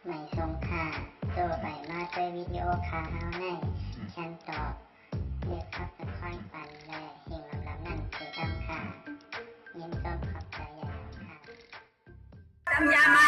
ไม่ทรงค่าตัวใบมาด้วยวิดีโอคาเฮาในฉันตอบเลือกขับเป็นค่อยปันและเฮงลำนั่นคือดำค่ะยินต้นขอบใจใหญ่ค่ะจำยามา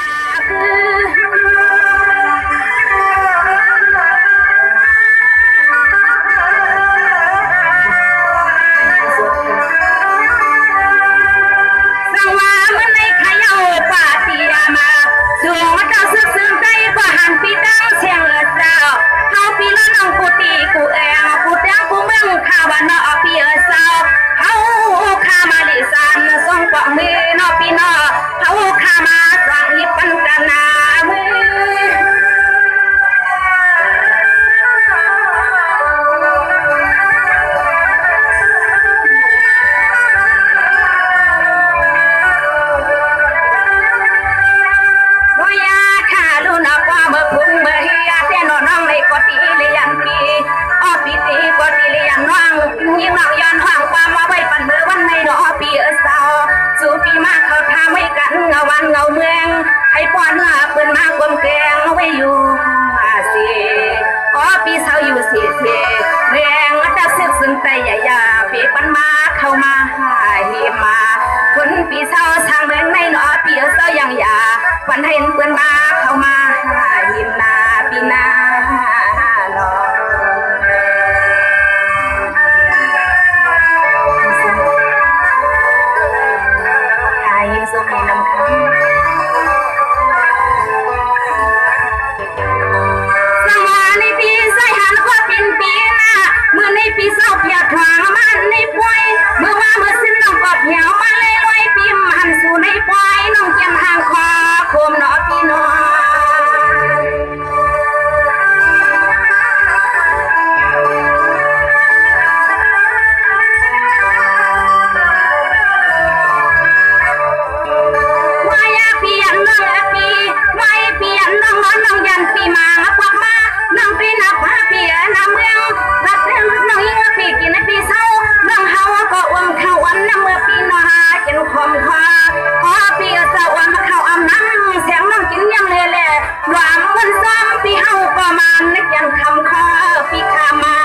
เงาเมืองให้ป้อนเนื้อเปิ้นมากลมแกงไว้อยู่สิอ๋อปีเศร้าอยู่สิแรงจะซึกซึ้งแต่อย่าปีปันมาเข้ามาหายมาคนปีเศร้าทางเมืองในเนาะปีเศร้ายังอย่าปันเห็นเปิ้นมาเข้ามาหายนาปีนาเนาะสุขีนำคำสมาในปีใส่หันก็เป็นปีหน้าเมื่อในปีเศร้าเพียรทวงมันในป่วยเมื่อว่าเมื่อสิ้นน้องก็เพียวมาเลยลอยปีหันสู่ในป่วยน้องเจียนห่างคอโคมเนาะพี่น้องน้องยันปีมากวักมาน้องปีนับมาปีน้ำเมืองรัดเรื่องน้องยิ่งปีกินในปีเศร้าน้องเฮาก็อ้วมเข้าอันน้ำเมื่อปีนหากินคมคอพอปีเศร้าอ้วมเข้าอำน้ำเสียงน้องกินยังเล่รวมวันซ้ำปีเฮาก็มานึกยันคำคอปีขามา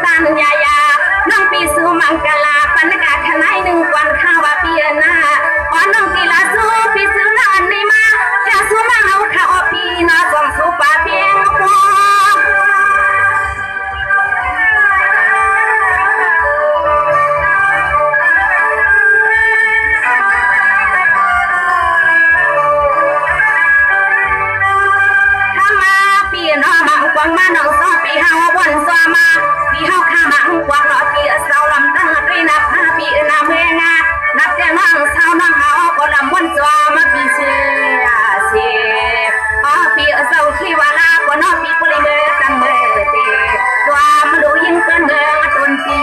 ตันยายาน้องปีสู่มังกลาปันกาขนายหนึ่งวันข้าวว่าปีนาอ๋อน้องปีลาสู่ปีสู่นานในมาจะสู่มาเอาข้าวปีนาส่งสู่ป่าเพียงพอมาน้องซ้อปีเฮาวันซ้อมาปีเฮาข้ามังกว่าเนาะปีเศร้าลำตั้งด้วยนับ5ปีนาเมืองนับแต่น้องเศร้าน้องเฮาก็ลำวันซ้อมาปีเสียอ๋อปีเศร้าขี้วาลาก็น้องปีกุลิเมือตั้งเมื่อเตตัวมาดูยิ่งเกินเมืองต้นปี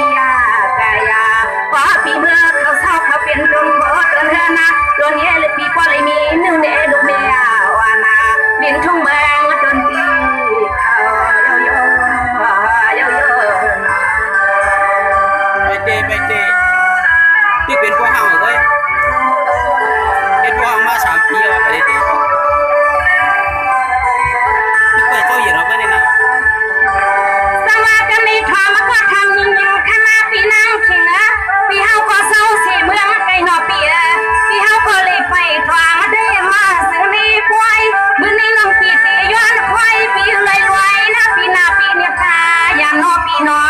กายาอ๋อปีเมื่อเขาเศร้าเขาเป็นต้นโพต้นเฮนะต้นเย่เลยปีก็เลยมีนึ่งเนลูกเมียวานาบินทุ่งเมืองต้นปีไปเจที่เป็นพวกเฮาเลยเป็นพวกมา3 ปีแล้วไปเจที่เปิดเจ้าหญิงเราก็ได้นะสวัสดีทอมาก็ทำยิงคณะปีนางขิงปีเฮาก็เศร้าเสียเมืองไกลนอปีเฮาก็เลยไปทวงได้มาซึ่งนี่ป่วยมื้อนี้น้องปีตีย้อนควายปีเลยรวยนะปีหน้าปีเนี่ยตาอย่านอปีนอ